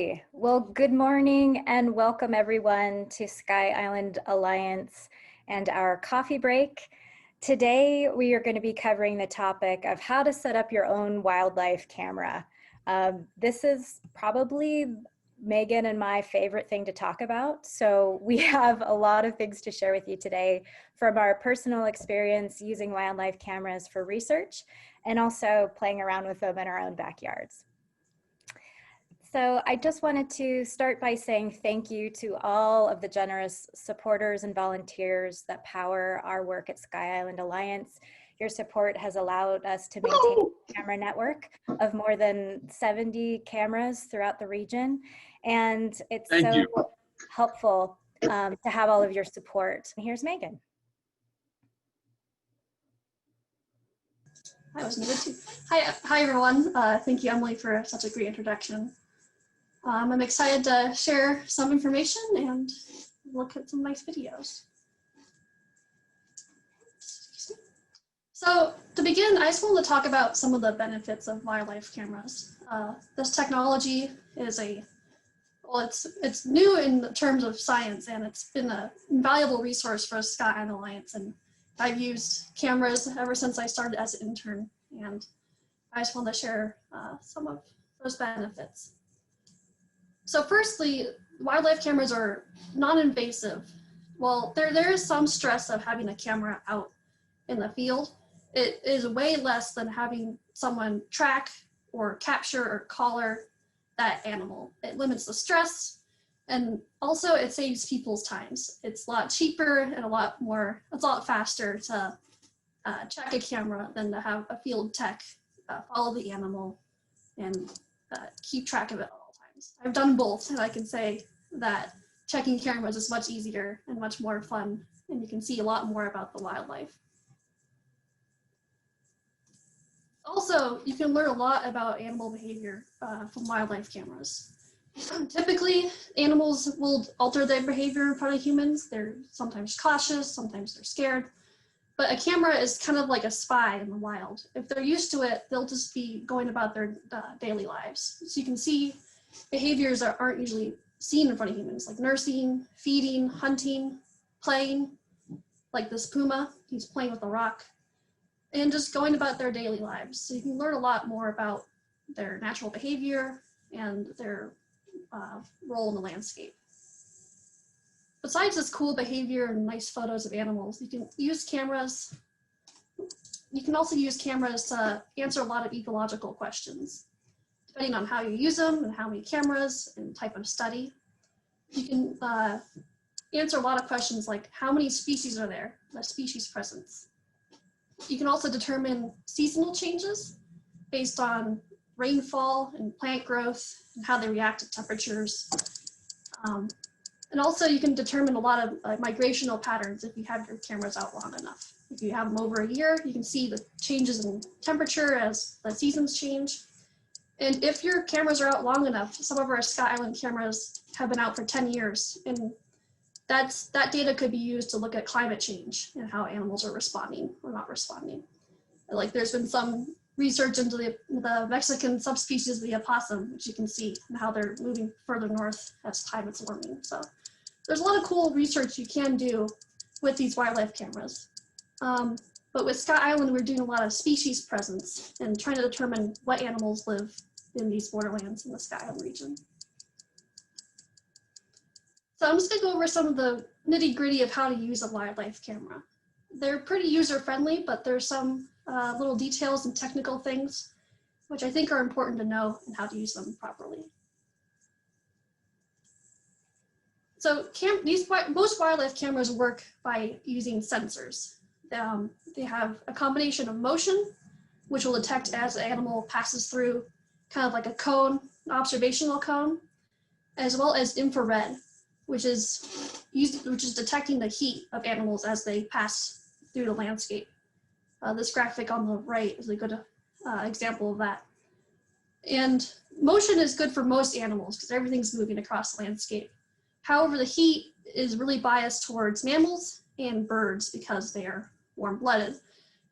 Alrighty, well, good morning and welcome everyone to Sky Island Alliance and our coffee break. Today, we are going to be covering the topic of how to set up your own wildlife camera. This is probably Megan and my favorite thing to talk about. So we have a lot of things to share with you today from our personal experience using wildlife cameras for research and also playing around with them in our own backyards. So I just wanted to start by saying thank you to all of the generous supporters and volunteers that power our work at Sky Island Alliance. Your support has allowed us to maintain a camera network of more than 70 cameras throughout the region. And it's helpful to have all of your support. Here's Megan. I was muted too. Hi everyone. Thank you, Emily, for such a great introduction. I'm excited to share some information and look at some nice videos. So to begin, I just wanted to talk about some of the benefits of wildlife cameras. This technology is it's new in terms of science, and it's been an invaluable resource for Sky Island Alliance. And I've used cameras ever since I started as an intern, and I just wanted to share some of those benefits. So firstly, wildlife cameras are non-invasive. Well, there is some stress of having a camera out in the field. It is way less than having someone track or capture or collar that animal. It limits the stress, and also it saves people's times. It's a lot cheaper and it's a lot faster to check a camera than to have a field tech follow the animal and keep track of it all times. I've done both, and I can say that checking cameras is much easier and much more fun, and you can see a lot more about the wildlife. Also, you can learn a lot about animal behavior from wildlife cameras. Typically, animals will alter their behavior in front of humans. They're sometimes cautious, sometimes they're scared. But a camera is kind of like a spy in the wild. If they're used to it, they'll just be going about their daily lives. So you can see behaviors that aren't usually seen in front of humans, like nursing, feeding, hunting, playing, like this puma, he's playing with a rock, and just going about their daily lives. So you can learn a lot more about their natural behavior and their role in the landscape. Besides this cool behavior and nice photos of animals, you can use cameras. You can also use cameras to answer a lot of ecological questions. Depending on how you use them and how many cameras and type of study, you can answer a lot of questions like how many species are there, the species presence. You can also determine seasonal changes based on rainfall and plant growth and how they react to temperatures. And also you can determine a lot of migrational patterns if you have your cameras out long enough. If you have them over a year, you can see the changes in temperature as the seasons change. And if your cameras are out long enough, some of our Sky Island cameras have been out for 10 years, and that data could be used to look at climate change and how animals are responding or not responding. Like there's been some research into the Mexican subspecies of the opossum, which you can see, and how they're moving further north as climate's warming. So there's a lot of cool research you can do with these wildlife cameras. But with Sky Island, we're doing a lot of species presence and trying to determine what animals live in these borderlands in the Sky Island region. So I'm just going to go over some of the nitty-gritty of how to use a wildlife camera. They're pretty user-friendly, but there's some little details and technical things which I think are important to know and how to use them properly. So most wildlife cameras work by using sensors. They have a combination of motion, which will detect as the animal passes through, kind of like a cone, an observational cone, as well as infrared, which is detecting the heat of animals as they pass through the landscape. This graphic on the right is a good example of that. And motion is good for most animals because everything's moving across the landscape. However, the heat is really biased towards mammals and birds because they are warm-blooded.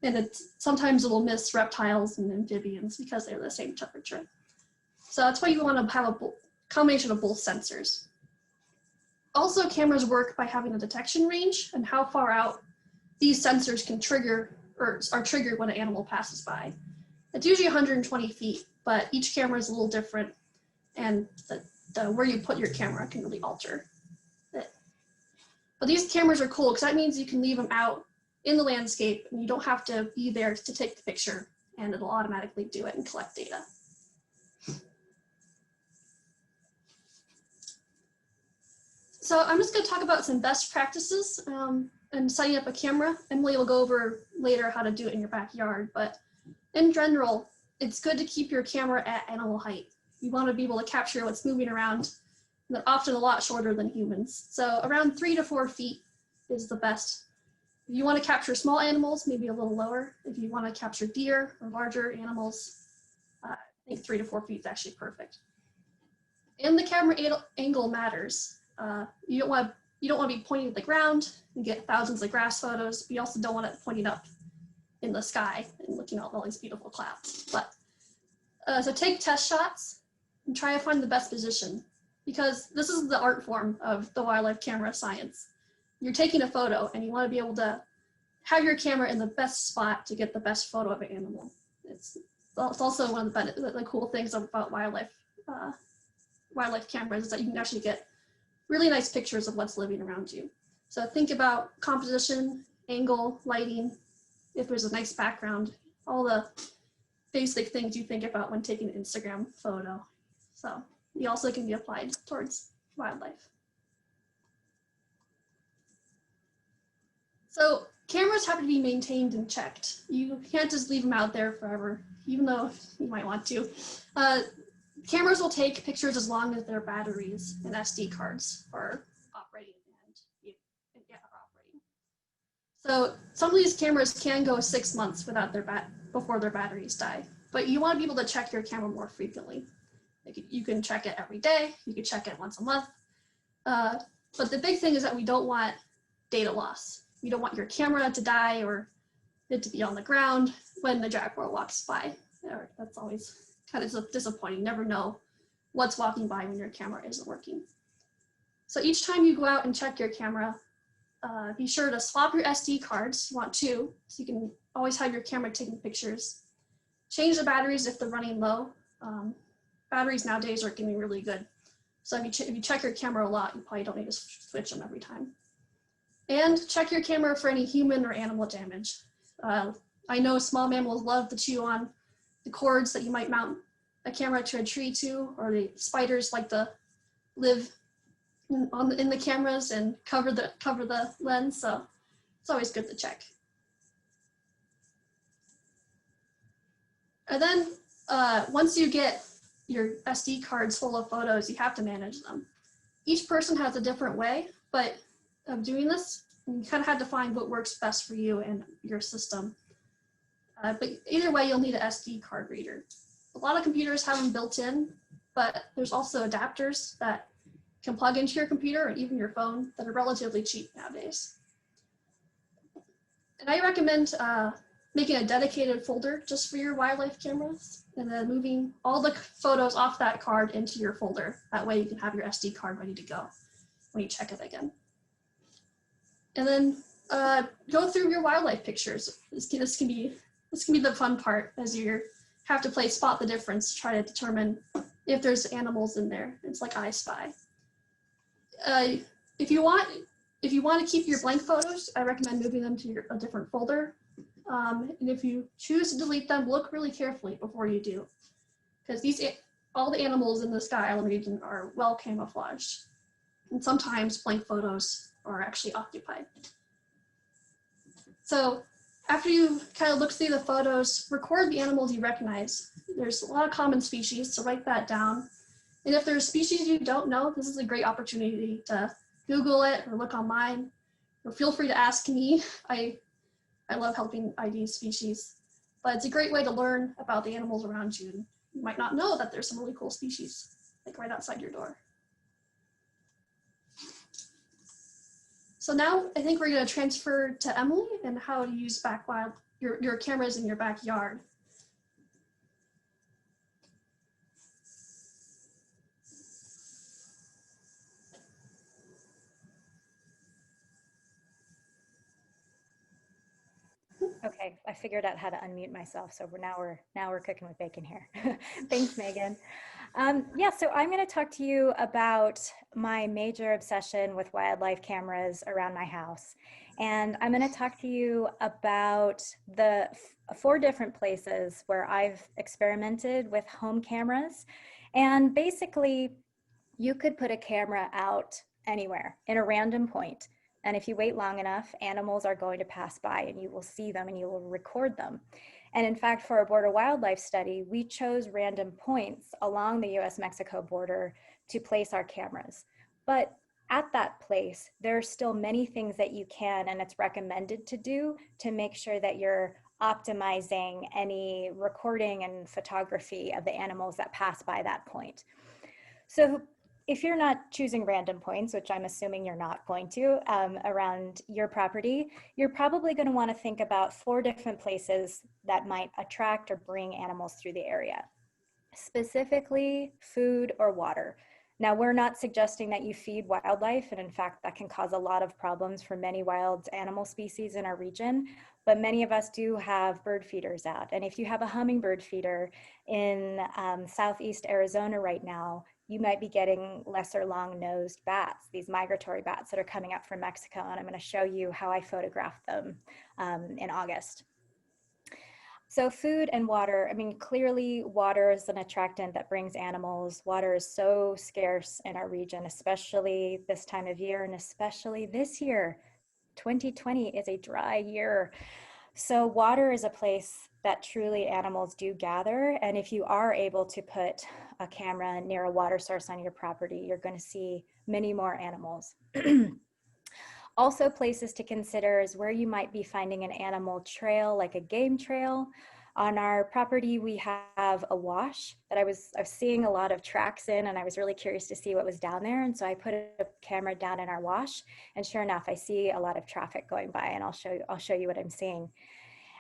And sometimes it will miss reptiles and amphibians because they're the same temperature. So that's why you want to have combination of both sensors. Also, cameras work by having a detection range and how far out these sensors can trigger or are triggered when an animal passes by. It's usually 120 feet, but each camera is a little different, and where you put your camera can really alter it. But these cameras are cool because that means you can leave them out in the landscape and you don't have to be there to take the picture, and it'll automatically do it and collect data. So I'm just going to talk about some best practices and setting up a camera. Emily will go over later how to do it in your backyard, but in general, it's good to keep your camera at animal height. You want to be able to capture what's moving around, and they're often a lot shorter than humans. So around 3 to 4 feet is the best. If you want to capture small animals, maybe a little lower. If you want to capture deer or larger animals, I think 3 to 4 feet is actually perfect. And the camera angle matters. You don't want to be pointing at the ground and get thousands of grass photos, but you also don't want it pointing up in the sky and looking at all these beautiful clouds. But so take test shots and try to find the best position, because this is the art form of the wildlife camera science. You're taking a photo and you want to be able to have your camera in the best spot to get the best photo of an animal. It's also one of the cool things about wildlife cameras is that you can actually get really nice pictures of what's living around you. So think about composition, angle, lighting, if there's a nice background, all the basic things you think about when taking an Instagram photo. So they also can be applied towards wildlife. So cameras have to be maintained and checked. You can't just leave them out there forever, even though you might want to. Cameras will take pictures as long as their batteries and SD cards are operating and are operating. So some of these cameras can go 6 months without before their batteries die, but you want to be able to check your camera more frequently. You can check it every day, you can check it once a month. But the big thing is that we don't want data loss. You don't want your camera to die or it to be on the ground when the jaguar walks by. That's always kind of disappointing. You never know what's walking by when your camera isn't working. So each time you go out and check your camera, be sure to swap your SD cards. You want 2, so you can always have your camera taking pictures. Change the batteries if they're running low. Batteries nowadays are getting really good. So if you check your camera a lot, you probably don't need to switch them every time. And check your camera for any human or animal damage. I know small mammals love to chew on the cords that you might mount a camera to a tree to, or the spiders like to live in the cameras and cover the lens. So it's always good to check. And then once you get your SD cards full of photos, you have to manage them. Each person has a different way, but of doing this, you kind of have to find what works best for you and your system. But either way, you'll need an SD card reader. A lot of computers have them built in, but there's also adapters that can plug into your computer or even your phone that are relatively cheap nowadays. And I recommend making a dedicated folder just for your wildlife cameras and then moving all the photos off that card into your folder. That way you can have your SD card ready to go when you check it again. And then go through your wildlife pictures. This can be the fun part, as you have to play spot the difference to try to determine if there's animals in there. It's like I Spy. If you want to keep your blank photos, I recommend moving them to a different folder. And if you choose to delete them, look really carefully before you do, because all the animals in the Sky Island region are well camouflaged, and sometimes blank photos are actually occupied. So after you kind of look through the photos, record the animals you recognize. There's a lot of common species, so write that down. And if there's species you don't know, this is a great opportunity to Google it or look online, or feel free to ask me. I love helping ID species, but it's a great way to learn about the animals around you. You might not know that there's some really cool species, like right outside your door. So now I think we're going to transfer to Emily and how to use your cameras in your backyard. Okay, I figured out how to unmute myself, so now we're cooking with bacon here. Thanks, Megan. Yeah, so I'm going to talk to you about my major obsession with wildlife cameras around my house, and I'm going to talk to you about the 4 different places where I've experimented with home cameras, and basically, you could put a camera out anywhere in a random point. And if you wait long enough, animals are going to pass by and you will see them and you will record them. And in fact, for our border wildlife study, we chose random points along the US-Mexico border to place our cameras. But at that place, there are still many things that you can and it's recommended to do to make sure that you're optimizing any recording and photography of the animals that pass by that point. So if you're not choosing random points, which I'm assuming you're not going to, around your property, you're probably going to want to think about 4 different places that might attract or bring animals through the area. Specifically, food or water. Now, we're not suggesting that you feed wildlife, and in fact, that can cause a lot of problems for many wild animal species in our region, but many of us do have bird feeders out. And if you have a hummingbird feeder in southeast Arizona right now, you might be getting lesser long-nosed bats, these migratory bats that are coming up from Mexico, and I'm going to show you how I photographed them in August. So food and water, I mean, clearly water is an attractant that brings animals. Water is so scarce in our region, especially this time of year, and especially this year. 2020 is a dry year. So water is a place that truly animals do gather. And if you are able to put a camera near a water source on your property, you're going to see many more animals. Also, places to consider is where you might be finding an animal trail, like a game trail. On our property, we have a wash that I was seeing a lot of tracks in, and I was really curious to see what was down there. And so I put a camera down in our wash, and sure enough, I see a lot of traffic going by, and I'll show you what I'm seeing.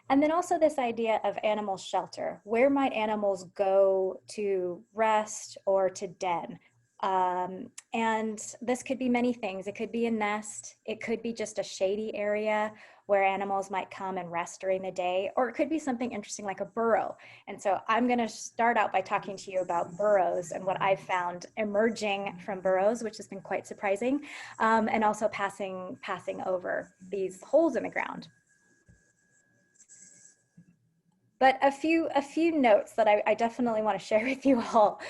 And then also this idea of animal shelter. Where might animals go to rest or to den? And this could be many things. It could be a nest. It could be just a shady area where animals might come and rest during the day, or it could be something interesting like a burrow. And so I'm going to start out by talking to you about burrows and what I've found emerging from burrows, which has been quite surprising, and also passing over these holes in the ground. But a few notes that I definitely want to share with you all.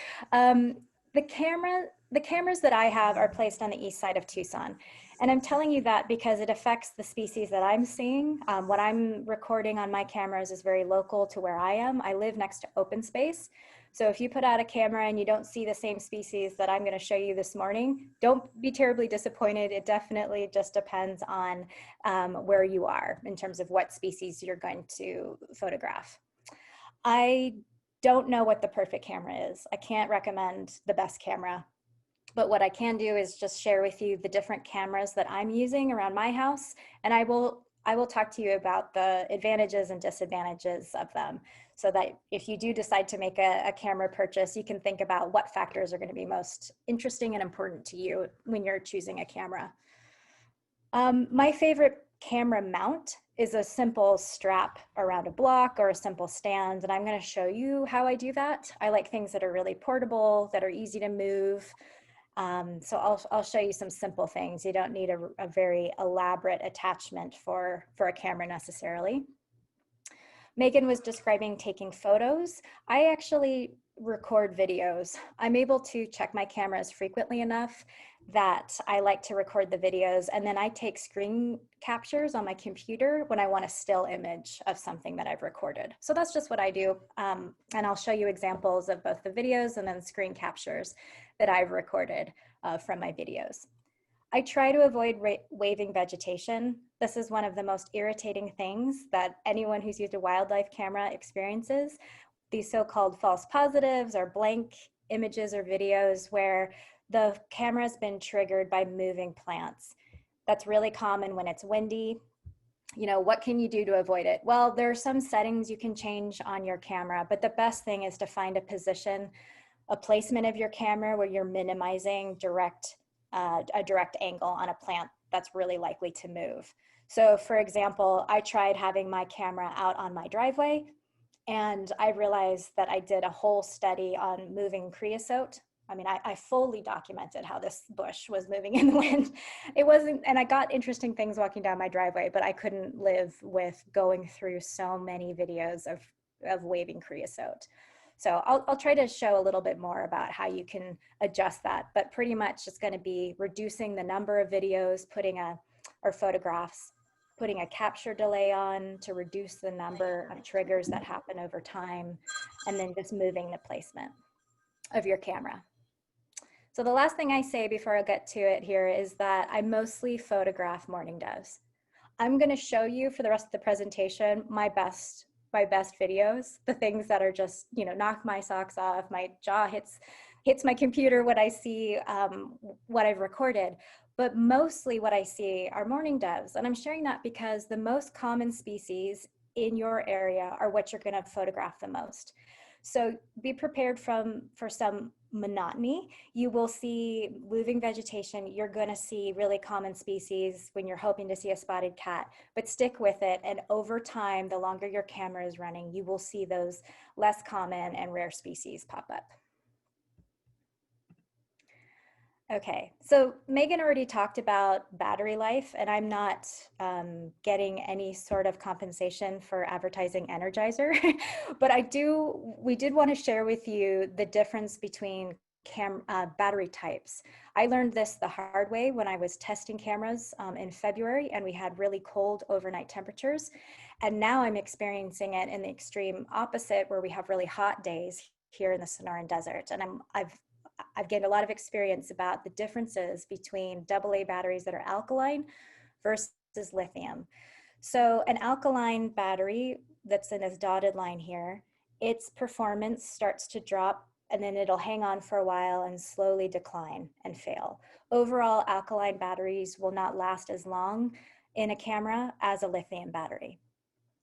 The cameras that I have are placed on the east side of Tucson. And I'm telling you that because it affects the species that I'm seeing. What I'm recording on my cameras is very local to where I am. I live next to open space. So if you put out a camera and you don't see the same species that I'm going to show you this morning, don't be terribly disappointed. It definitely just depends on where you are in terms of what species you're going to photograph. I don't know what the perfect camera is. I can't recommend the best camera, but what I can do is just share with you the different cameras that I'm using around my house, and I will talk to you about the advantages and disadvantages of them, so that if you do decide to make a camera purchase, you can think about what factors are going to be most interesting and important to you when you're choosing a camera. My favorite camera mount is a simple strap around a block or a simple stand, and I'm going to show you how I do that. I like things that are really portable, that are easy to move. So I'll show you some simple things. You don't need a very elaborate attachment for a camera necessarily. Megan was describing taking photos. I actually record videos. I'm able to check my cameras frequently enough that I like to record the videos, and then I take screen captures on my computer when I want a still image of something that I've recorded. So that's just what I do, and I'll show you examples of both the videos and then screen captures that I've recorded from my videos. I try to avoid waving vegetation. This is one of the most irritating things that anyone who's used a wildlife camera experiences. These so-called false positives or blank images or videos where the camera's been triggered by moving plants. That's really common when it's windy. You know, what can you do to avoid it? Well, there are some settings you can change on your camera, but the best thing is to find a position, a placement of your camera where you're minimizing a direct angle on a plant that's really likely to move. So for example, I tried having my camera out on my driveway, and I realized that I did a whole study on moving creosote. I mean, I fully documented how this bush was moving in the wind. It wasn't, and I got interesting things walking down my driveway, but I couldn't live with going through so many videos of waving creosote. So I'll try to show a little bit more about how you can adjust that, but pretty much it's going to be reducing the number of videos, or photographs, putting a capture delay on to reduce the number of triggers that happen over time, and then just moving the placement of your camera. So the last thing I say before I get to it here is that I mostly photograph mourning doves. I'm going to show you for the rest of the presentation my best videos, the things that are just, you know, knock my socks off, my jaw hits my computer when I see what I've recorded. But mostly what I see are mourning doves. And I'm sharing that because the most common species in your area are what you're going to photograph the most. So be prepared for some monotony. You will see moving vegetation. You're going to see really common species when you're hoping to see a spotted cat, but stick with it. And over time, the longer your camera is running, you will see those less common and rare species pop up. Okay, so Megan already talked about battery life, and I'm not getting any sort of compensation for advertising Energizer, but we did want to share with you the difference between battery types. I learned this the hard way when I was testing cameras in February, and we had really cold overnight temperatures. And now I'm experiencing it in the extreme opposite, where we have really hot days here in the Sonoran Desert. And I've gained a lot of experience about the differences between AA batteries that are alkaline versus lithium. So an alkaline battery that's in this dotted line here, its performance starts to drop, and then it'll hang on for a while and slowly decline and fail. Overall, alkaline batteries will not last as long in a camera as a lithium battery.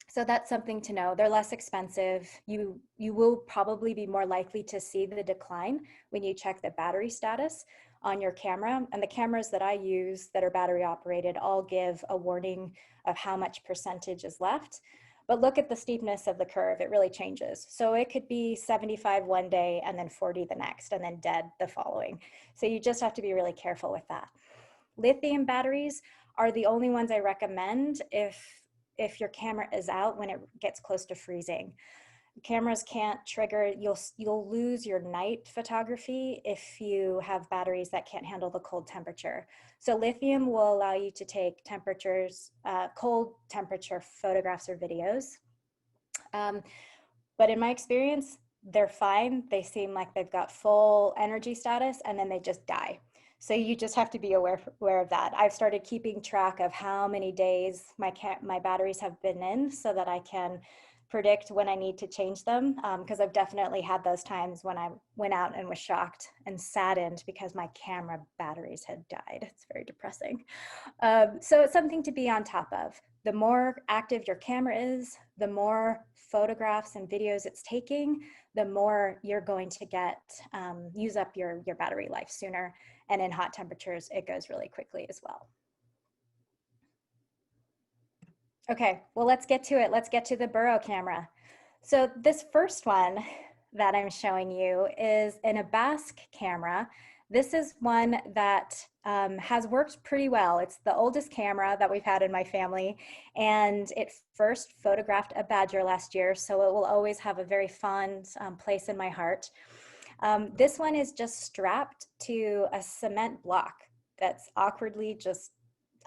So that's something to know. They're less expensive. You will probably be more likely to see the decline when you check the battery status on your camera. And the cameras that I use that are battery operated all give a warning of how much percentage is left. But look at the steepness of the curve. It really changes. So it could be 75 one day and then 40 the next, and then dead the following. So you just have to be really careful with that. Lithium batteries are the only ones I recommend if your camera is out when it gets close to freezing. Cameras can't trigger, you'll lose your night photography if you have batteries that can't handle the cold temperature. So lithium will allow you to take cold temperature photographs or videos. But in my experience, they're fine. They seem like they've got full energy status, and then they just die. So you just have to be aware of that. I've started keeping track of how many days my batteries have been in so that I can predict when I need to change them, because I've definitely had those times when I went out and was shocked and saddened because my camera batteries had died. It's very depressing. So it's something to be on top of. The more active your camera is, the more photographs and videos it's taking, the more you're going to use up your battery life sooner. And in hot temperatures, it goes really quickly as well. Okay, well, let's get to it. Let's get to the burrow camera. So this first one that I'm showing you is an Basque camera. This is one that has worked pretty well. It's the oldest camera that we've had in my family, and it first photographed a badger last year, so it will always have a very fond place in my heart. This one is just strapped to a cement block that's awkwardly just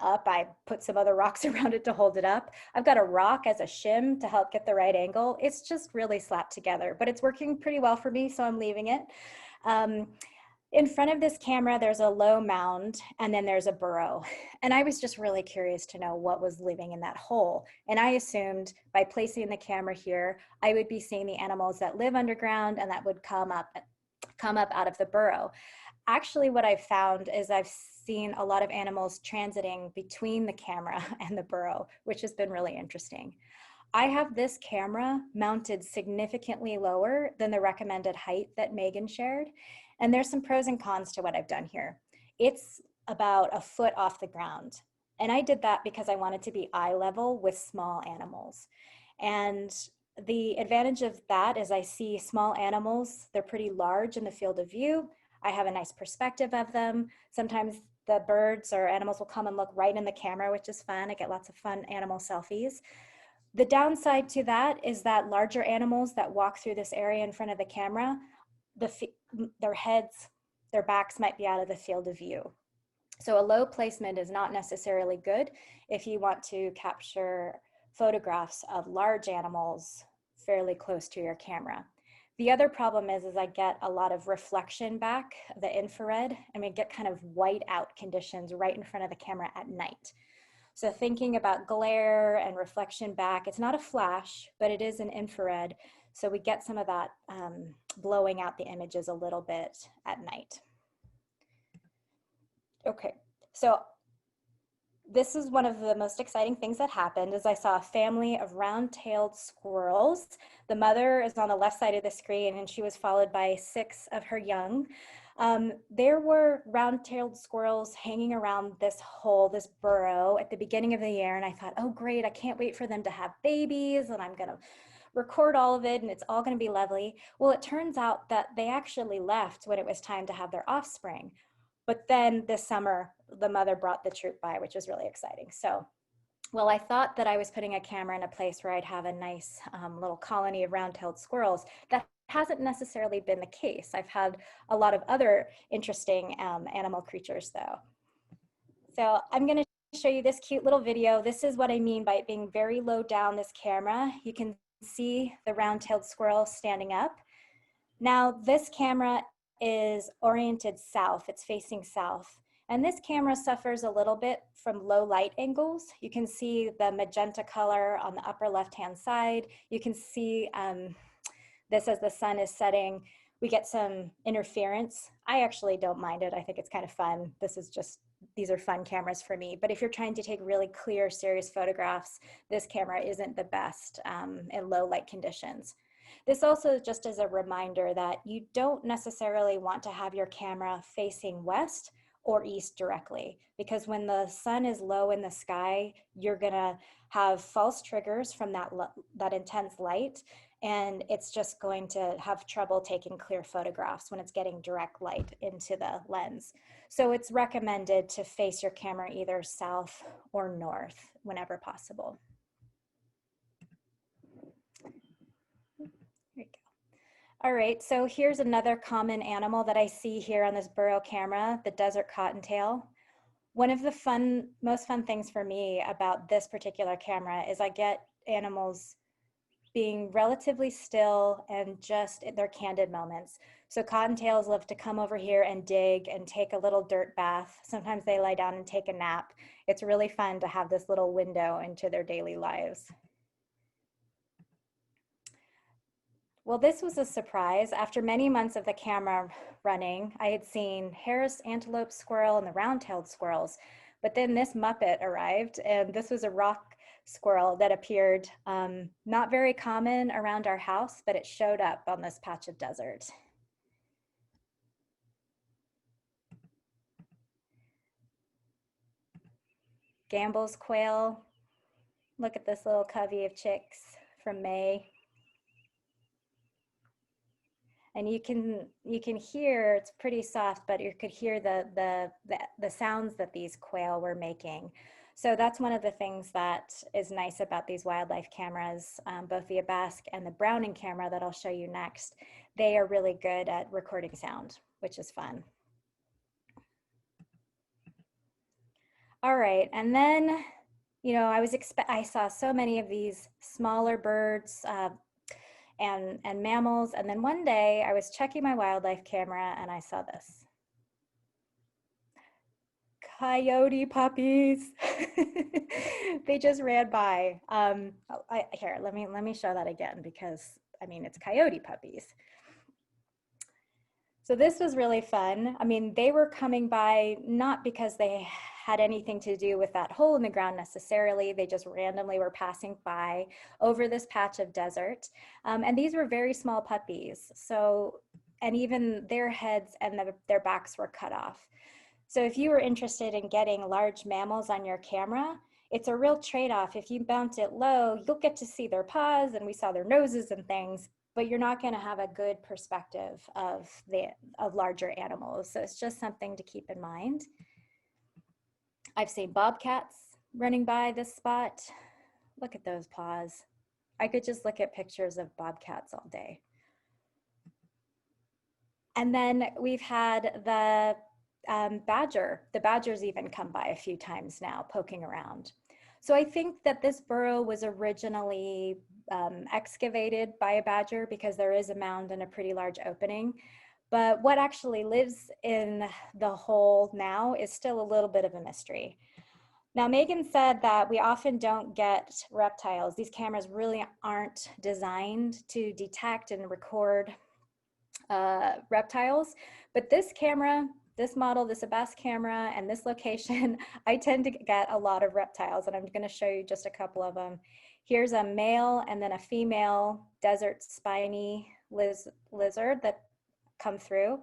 up. I put some other rocks around it to hold it up. I've got a rock as a shim to help get the right angle. It's just really slapped together, but it's working pretty well for me, so I'm leaving it. In front of this camera, there's a low mound, and then there's a burrow. And I was just really curious to know what was living in that hole. And I assumed by placing the camera here, I would be seeing the animals that live underground and that would come up out of the burrow. Actually, what I've found is I've seen a lot of animals transiting between the camera and the burrow, which has been really interesting. I have this camera mounted significantly lower than the recommended height that Megan shared. And there's some pros and cons to what I've done here. It's about a foot off the ground. And I did that because I wanted to be eye level with small animals. And the advantage of that is I see small animals, they're pretty large in the field of view. I have a nice perspective of them. Sometimes the birds or animals will come and look right in the camera, which is fun. I get lots of fun animal selfies. The downside to that is that larger animals that walk through this area in front of the camera, their heads, their backs might be out of the field of view. So a low placement is not necessarily good if you want to capture photographs of large animals fairly close to your camera. The other problem is I get a lot of reflection back, the infrared, and we get kind of white out conditions right in front of the camera at night. So thinking about glare and reflection back, it's not a flash, but it is an infrared. So we get some of that blowing out the images a little bit at night. Okay, so this is one of the most exciting things that happened is I saw a family of round-tailed squirrels. The mother is on the left side of the screen and she was followed by 6 of her young. There were round-tailed squirrels hanging around this hole, this burrow at the beginning of the year, and I thought, oh great, I can't wait for them to have babies and I'm gonna record all of it and it's all gonna be lovely. Well, it turns out that they actually left when it was time to have their offspring. But then this summer, the mother brought the troop by, which was really exciting. So, well, I thought that I was putting a camera in a place where I'd have a nice little colony of round-tailed squirrels. That hasn't necessarily been the case. I've had a lot of other interesting animal creatures though. So I'm gonna show you this cute little video. This is what I mean by it being very low down this camera. You can see the round-tailed squirrel standing up. Now this camera is oriented south, it's facing south. And this camera suffers a little bit from low light angles. You can see the magenta color on the upper left-hand side. You can see this as the sun is setting. We get some interference. I actually don't mind it. I think it's kind of fun. These are fun cameras for me. But if you're trying to take really clear, serious photographs, this camera isn't the best in low light conditions. This also just as a reminder that you don't necessarily want to have your camera facing west or east directly, because when the sun is low in the sky, you're gonna have false triggers from that intense light, and it's just going to have trouble taking clear photographs when it's getting direct light into the lens. So it's recommended to face your camera either south or north whenever possible. All right, so here's another common animal that I see here on this burrow camera, the desert cottontail. One of the most fun things for me about this particular camera is I get animals being relatively still and just in their candid moments. So cottontails love to come over here and dig and take a little dirt bath. Sometimes they lie down and take a nap. It's really fun to have this little window into their daily lives. Well, this was a surprise. After many months of the camera running, I had seen Harris antelope squirrel and the round-tailed squirrels, but then this Muppet arrived, and this was a rock squirrel that appeared not very common around our house, but it showed up on this patch of desert. Gambel's quail. Look at this little covey of chicks from May. And you can hear, it's pretty soft, but you could hear the sounds that these quail were making. So that's one of the things that is nice about these wildlife cameras, both the Abask and the Browning camera that I'll show you next. They are really good at recording sound, which is fun. All right, and then, you know, I saw so many of these smaller birds, and mammals. And then one day I was checking my wildlife camera and I saw this. Coyote puppies. They just ran by. Here, let me show that again because I mean, it's coyote puppies. So this was really fun. I mean, they were coming by not because they had anything to do with that hole in the ground necessarily. They just randomly were passing by over this patch of desert. And these were very small puppies. So, and even their heads and their backs were cut off. So if you were interested in getting large mammals on your camera, it's a real trade-off. If you mount it low, you'll get to see their paws, and we saw their noses and things, but you're not going to have a good perspective of larger animals. So it's just something to keep in mind. I've seen bobcats running by this spot. Look at those paws. I could just look at pictures of bobcats all day. And then we've had the badger. The badgers even come by a few times now, poking around. So I think that this burrow was originally excavated by a badger because there is a mound and a pretty large opening. But what actually lives in the hole now is still a little bit of a mystery. Now, Megan said that we often don't get reptiles. These cameras really aren't designed to detect and record reptiles, but this camera, this model, this Abbas camera, and this location, I tend to get a lot of reptiles, and I'm going to show you just a couple of them. Here's a male and then a female desert spiny lizard that come through.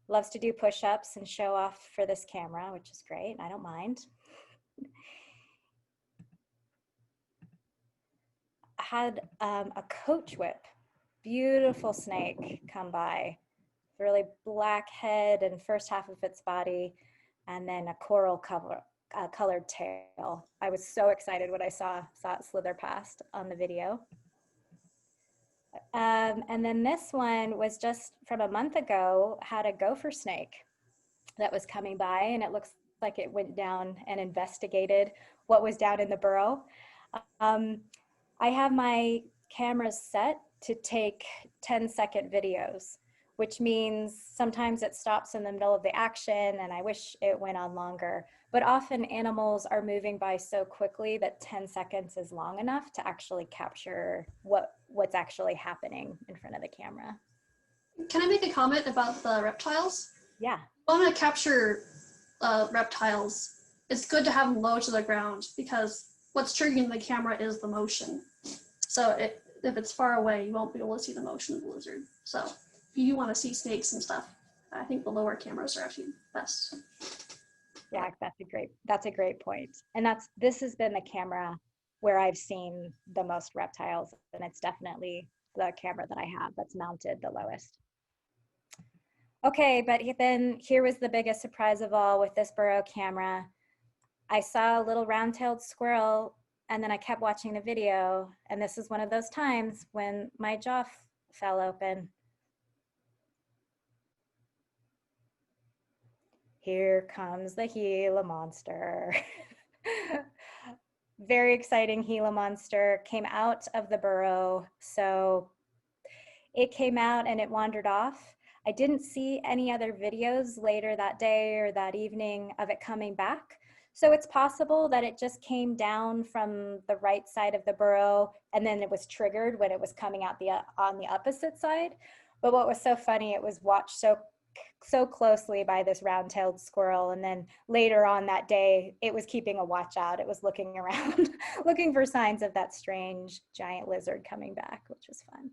Loves to do push-ups and show off for this camera, which is great. I don't mind. I had a coach whip, beautiful snake come by. Really black head and first half of its body, and then a coral colored tail. I was so excited when I saw it slither past on the video. And then this one was just from a month ago, had a gopher snake that was coming by, and it looks like it went down and investigated what was down in the burrow. I have my cameras set to take 10-second videos, which means sometimes it stops in the middle of the action, and I wish it went on longer. But often animals are moving by so quickly that 10 seconds is long enough to actually capture what's actually happening in front of the camera. Can I make a comment about the reptiles? Yeah. If I want to capture reptiles, it's good to have them low to the ground because what's triggering the camera is the motion. So if it's far away, you won't be able to see the motion of the lizard. So if you want to see snakes and stuff, I think the lower cameras are actually best. Yeah, that's a great point. And this has been the camera where I've seen the most reptiles, and it's definitely the camera that I have that's mounted the lowest. Okay, but then here was the biggest surprise of all with this burrow camera. I saw a little round-tailed squirrel, and then I kept watching the video, and this is one of those times when my jaw fell open. Here comes the Gila monster. Very exciting Gila monster came out of the burrow. So it came out and it wandered off. I didn't see any other videos later that day or that evening of it coming back. So it's possible that it just came down from the right side of the burrow and then it was triggered when it was coming out on the opposite side. But what was so funny, it was watched so closely by this round-tailed squirrel, and then later on that day it was keeping a watch out. It was looking around looking for signs of that strange giant lizard coming back, which was fun.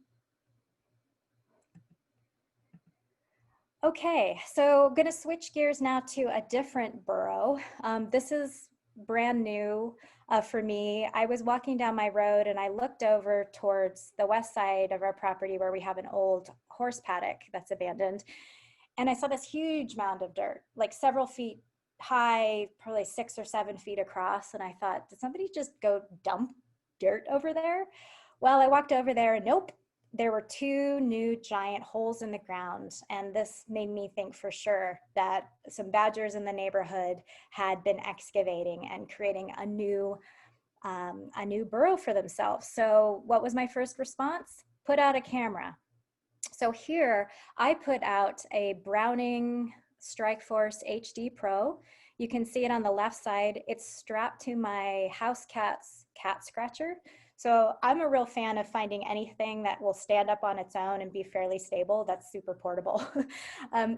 Okay, so I'm going to switch gears now to a different burrow. This is brand new for me. I was walking down my road and I looked over towards the west side of our property where we have an old horse paddock that's abandoned. And I saw this huge mound of dirt, like several feet high, probably 6 or 7 feet across. And I thought, did somebody just go dump dirt over there? Well, I walked over there and nope, there were 2 new giant holes in the ground. And this made me think for sure that some badgers in the neighborhood had been excavating and creating a new burrow for themselves. So what was my first response? Put out a camera. So here I put out a Browning Strikeforce HD Pro. You can see it on the left side. It's strapped to my house cat's cat scratcher. So I'm a real fan of finding anything that will stand up on its own and be fairly stable. That's super portable.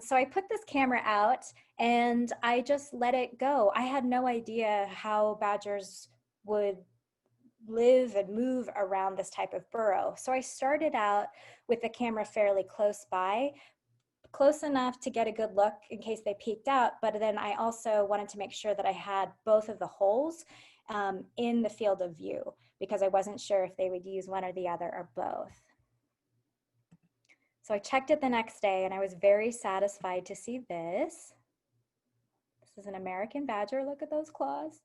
So I put this camera out and I just let it go. I had no idea how badgers would live and move around this type of burrow. So I started out with the camera fairly close by, close enough to get a good look in case they peeked out, but then I also wanted to make sure that I had both of the holes in the field of view, because I wasn't sure if they would use one or the other or both. So I checked it the next day and I was very satisfied to see this. This is an American badger. Look at those claws.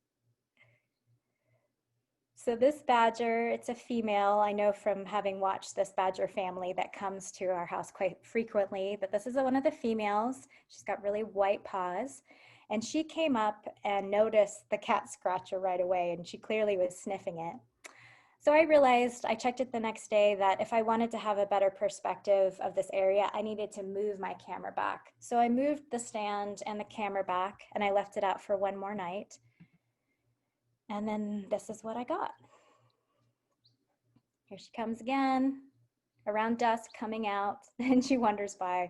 So this badger, it's a female. I know from having watched this badger family that comes to our house quite frequently that this is one of the females. She's got really white paws. And she came up and noticed the cat scratcher right away, and she clearly was sniffing it. So I realized, I checked it the next day, that if I wanted to have a better perspective of this area, I needed to move my camera back. So I moved the stand and the camera back, and I left it out for one more night. And then this is what I got. Here she comes again, around dusk, coming out, and she wanders by.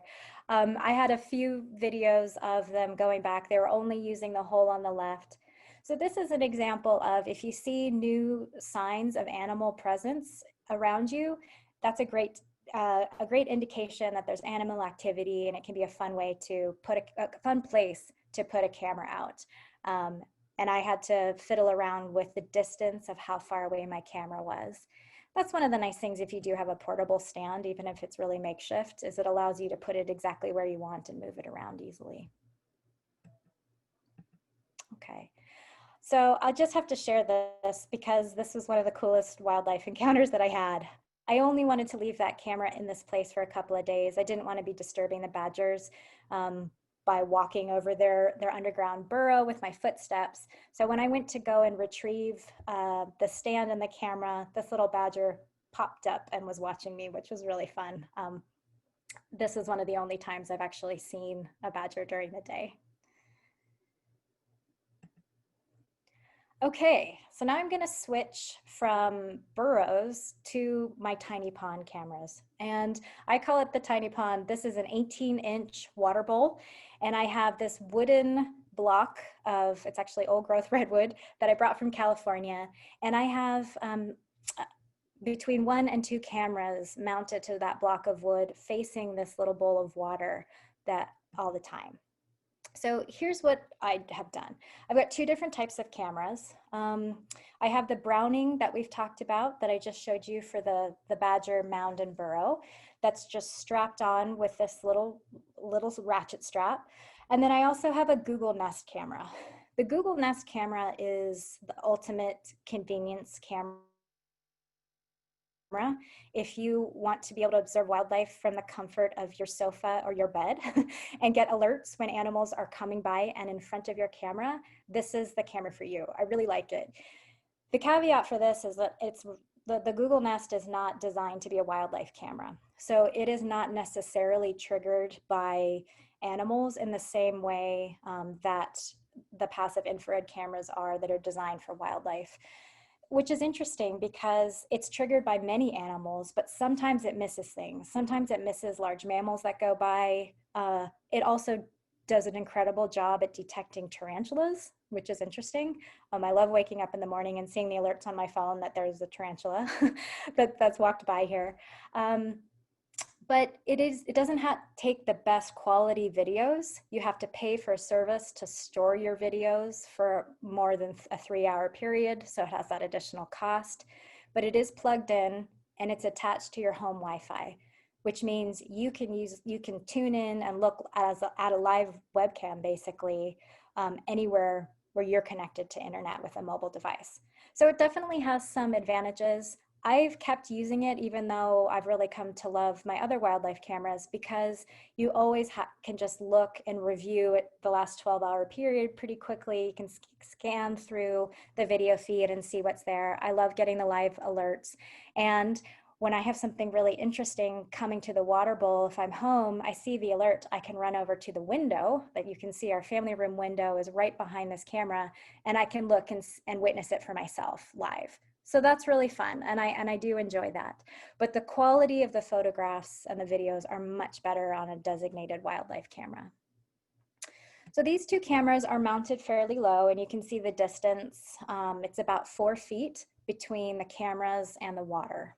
I had a few videos of them going back. They were only using the hole on the left. So this is an example of, if you see new signs of animal presence around you, that's a great indication that there's animal activity, and it can be a fun way to put a fun place to put a camera out. And I had to fiddle around with the distance of how far away my camera was. That's one of the nice things if you do have a portable stand, even if it's really makeshift, is it allows you to put it exactly where you want and move it around easily. Okay. So I just have to share this because this was one of the coolest wildlife encounters that I had. I only wanted to leave that camera in this place for a couple of days. I didn't want to be disturbing the badgers by walking over their underground burrow with my footsteps. So when I went to go and retrieve the stand and the camera, this little badger popped up and was watching me, which was really fun. This is one of the only times I've actually seen a badger during the day. Okay, so now I'm going to switch from burrows to my tiny pond cameras. And I call it the tiny pond. This is an 18-inch water bowl. And I have this wooden block of, it's actually old growth redwood that I brought from California. And I have between 1 and 2 cameras mounted to that block of wood facing this little bowl of water that all the time. So here's what I have done. I've got 2 different types of cameras. I have the Browning that we've talked about that I just showed you for the badger mound and burrow. That's just strapped on with this little ratchet strap. And then I also have a Google Nest camera. The Google Nest camera is the ultimate convenience camera if you want to be able to observe wildlife from the comfort of your sofa or your bed and get alerts when animals are coming by and in front of your camera. This is the camera for you. I really like it. The caveat for this is that the Google Nest is not designed to be a wildlife camera. So it is not necessarily triggered by animals in the same way that the passive infrared cameras are that are designed for wildlife. Which is interesting because it's triggered by many animals, but sometimes it misses things. Sometimes it misses large mammals that go by. It also does an incredible job at detecting tarantulas, which is interesting. I love waking up in the morning and seeing the alerts on my phone that there's a tarantula that's walked by here. But it doesn't take the best quality videos. You have to pay for a service to store your videos for more than a 3-hour period, so it has that additional cost. But it is plugged in and it's attached to your home Wi-Fi, which means you can tune in and look at a live webcam basically anywhere where you're connected to internet with a mobile device. So it definitely has some advantages. I've kept using it even though I've really come to love my other wildlife cameras because you always can just look and review it the last 12-hour period pretty quickly. You can scan through the video feed and see what's there. I love getting the live alerts. And when I have something really interesting coming to the water bowl, if I'm home, I see the alert, I can run over to the window that you can see. Our family room window is right behind this camera, and I can look and witness it for myself live. So that's really fun, and I do enjoy that. But the quality of the photographs and the videos are much better on a designated wildlife camera. So these 2 cameras are mounted fairly low, and you can see the distance. It's about 4 feet between the cameras and the water.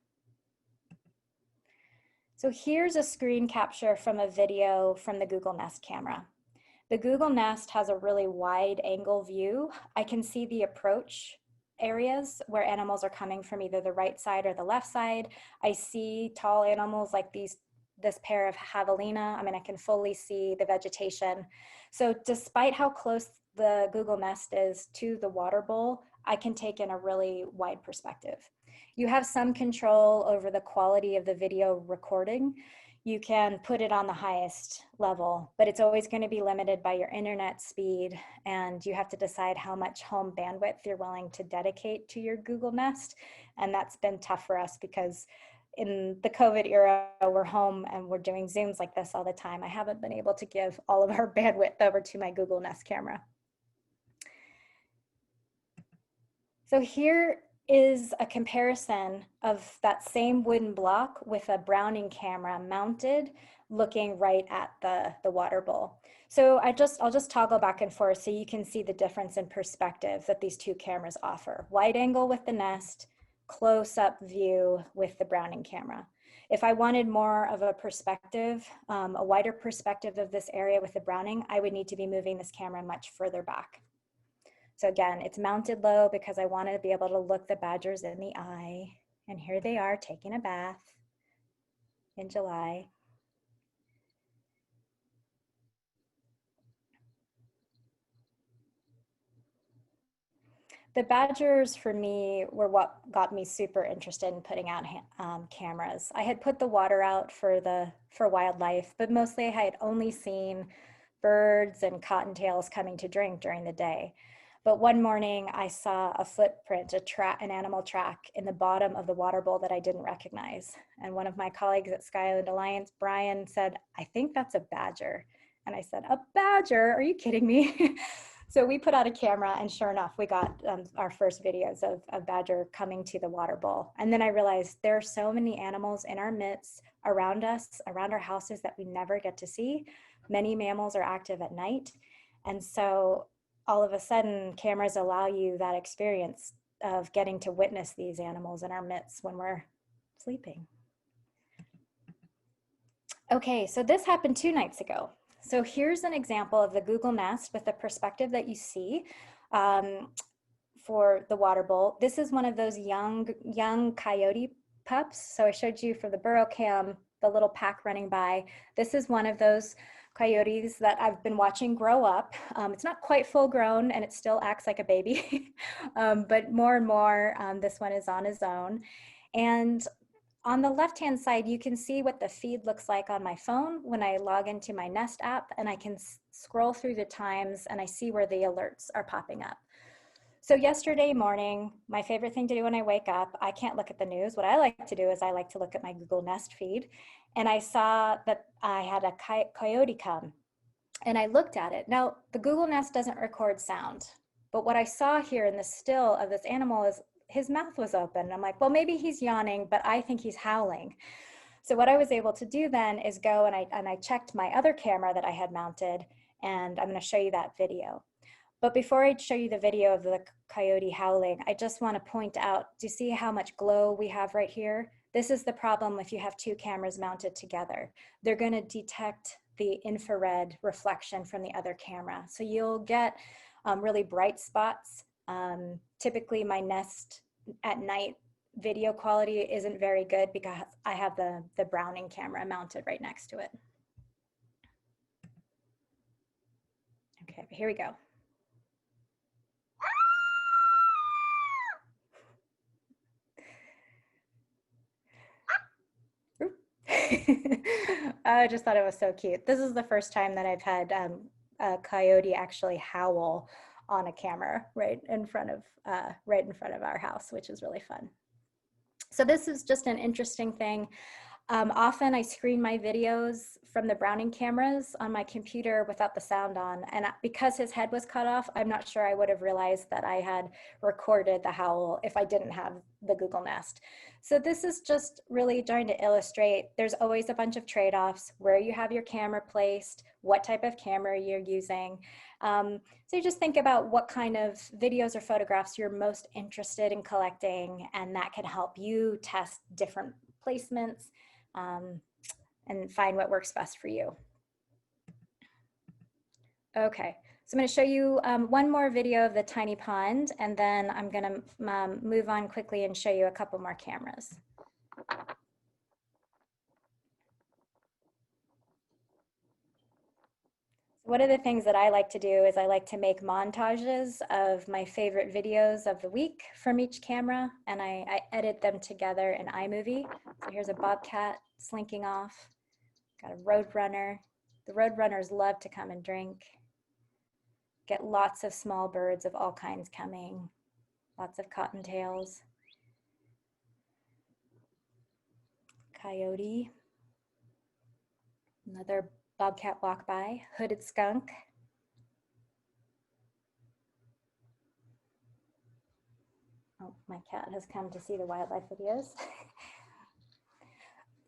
So here's a screen capture from a video from the Google Nest camera. The Google Nest has a really wide angle view. I can see the approach areas where animals are coming from either the right side or the left side. I see tall animals like this pair of javelina. I mean, I can fully see the vegetation. So despite how close the Google Nest is to the water bowl, I can take in a really wide perspective. You have some control over the quality of the video recording. You can put it on the highest level, but it's always going to be limited by your internet speed, and you have to decide how much home bandwidth you're willing to dedicate to your Google Nest. And that's been tough for us because in the COVID era, we're home and we're doing Zooms like this all the time. I haven't been able to give all of our bandwidth over to my Google Nest camera. So here is a comparison of that same wooden block with a Browning camera mounted, looking right at the water bowl. So I'll just toggle back and forth so you can see the difference in perspective that these two cameras offer. Wide angle with the Nest, close-up view with the Browning camera. If I wanted more of a perspective, a wider perspective of this area with the Browning, I would need to be moving this camera much further back. So again, it's mounted low because I want to be able to look the badgers in the eye. And here they are taking a bath in July. The badgers for me were what got me super interested in putting out cameras. I had put the water out for wildlife, but mostly I had only seen birds and cottontails coming to drink during the day. But one morning I saw a footprint, an animal track in the bottom of the water bowl that I didn't recognize. And one of my colleagues at Sky Island Alliance, Brian, said, "I think that's a badger." And I said, "A badger? Are you kidding me?" So we put out a camera, and sure enough, we got our first videos of badger coming to the water bowl. And then I realized there are so many animals in our midst, around us, around our houses that we never get to see. Many mammals are active at night. And so all of a sudden, cameras allow you that experience of getting to witness these animals in our midst when we're sleeping. Okay, so this happened 2 nights ago. So here's an example of the Google Nest with the perspective that you see for the water bowl. This is one of those young coyote pups. So I showed you for the burrow cam, the little pack running by. This is one of those coyotes that I've been watching grow up. It's not quite full grown and it still acts like a baby, but more and more this one is on his own. And on the left-hand side, you can see what the feed looks like on my phone when I log into my Nest app, and I can scroll through the times and I see where the alerts are popping up. So yesterday morning, my favorite thing to do when I wake up, I can't look at the news. What I like to do is I like to look at my Google Nest feed. And I saw that I had a coyote come, and I looked at it. Now, the Google Nest doesn't record sound, but what I saw here in the still of this animal is his mouth was open. I'm like, well, maybe he's yawning, but I think he's howling. So what I was able to do then is go and I checked my other camera that I had mounted, and I'm going to show you that video. But before I show you the video of the coyote howling, I just want to point out, do you see how much glow we have right here? This is the problem if you have 2 cameras mounted together. They're going to detect the infrared reflection from the other camera. So you'll get really bright spots. Typically my Nest at night video quality isn't very good because I have the Browning camera mounted right next to it. Okay, here we go. I just thought it was so cute. This is the first time that I've had a coyote actually howl on a camera right in front of our house, which is really fun. So this is just an interesting thing. Often I screen my videos from the Browning cameras on my computer without the sound on, and because his head was cut off, I'm not sure I would have realized that I had recorded the howl if I didn't have the Google Nest. So this is just really trying to illustrate there's always a bunch of trade-offs, where you have your camera placed, what type of camera you're using. So you just think about what kind of videos or photographs you're most interested in collecting, and that can help you test different placements and find what works best for you. Okay, so I'm going to show you one more video of the tiny pond, and then I'm going to move on quickly and show you a couple more cameras. One of the things that I like to do is I like to make montages of my favorite videos of the week from each camera, and I edit them together in iMovie. So here's a bobcat slinking off, got a roadrunner. The roadrunners love to come and drink. Get lots of small birds of all kinds coming, lots of cottontails. Coyote, another bobcat walk by, hooded skunk. Oh, my cat has come to see the wildlife videos.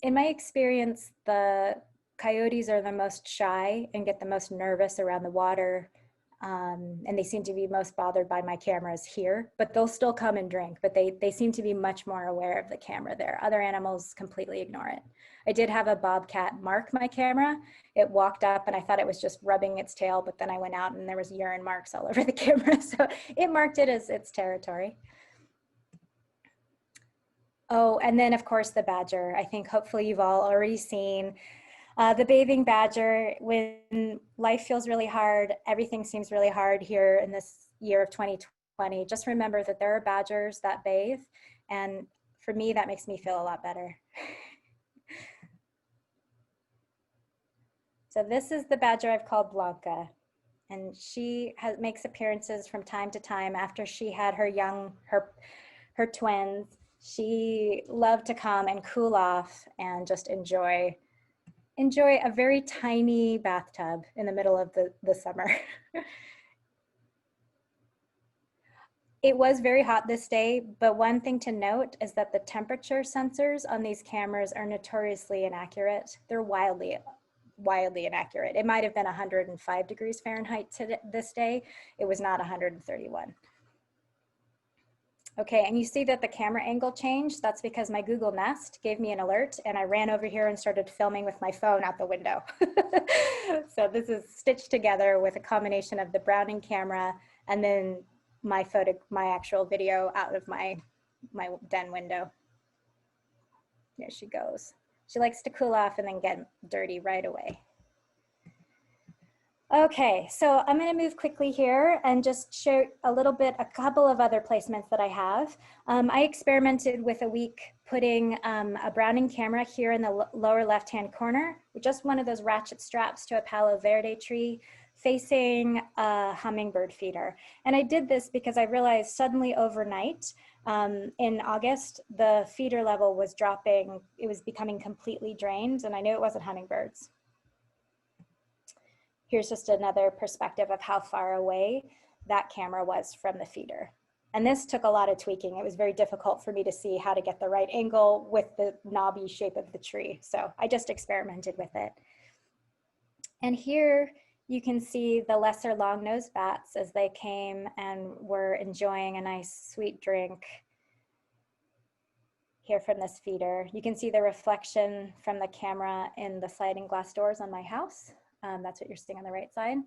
In my experience, the coyotes are the most shy and get the most nervous around the water. And they seem to be most bothered by my cameras here, but they'll still come and drink, but they seem to be much more aware of the camera there. Other animals completely ignore it. I did have a bobcat mark my camera. It walked up and I thought it was just rubbing its tail, but then I went out and there was urine marks all over the camera. So it marked it as its territory. Oh, and then of course the badger. I think hopefully you've all already seen the bathing badger. When life feels really hard, everything seems really hard here in this year of 2020. Just remember that there are badgers that bathe, and for me, that makes me feel a lot better. So this is the badger I've called Blanca, and she makes appearances from time to time after she had her her twins. She loved to come and cool off and just enjoy a very tiny bathtub in the middle of the summer. It was very hot this day, but one thing to note is that the temperature sensors on these cameras are notoriously inaccurate. They're wildly inaccurate. It might have been 105 degrees Fahrenheit this day. It was not 131. Okay, and you see that the camera angle changed. That's because my Google Nest gave me an alert and I ran over here and started filming with my phone out the window. So this is stitched together with a combination of the Browning camera and then my actual video out of my den window. There she goes. She likes to cool off and then get dirty right away. Okay, so I'm going to move quickly here and just share a couple of other placements that I have. I experimented with a week putting a Browning camera here in the lower left-hand corner with just one of those ratchet straps to a Palo Verde tree facing a hummingbird feeder. And I did this because I realized suddenly overnight in August, the feeder level was dropping. It was becoming completely drained, and I knew it wasn't hummingbirds. Here's just another perspective of how far away that camera was from the feeder. And this took a lot of tweaking. It was very difficult for me to see how to get the right angle with the knobby shape of the tree. So I just experimented with it. And here you can see the lesser long-nosed bats as they came and were enjoying a nice sweet drink here from this feeder. You can see the reflection from the camera in the sliding glass doors on my house. That's what you're seeing on the right side.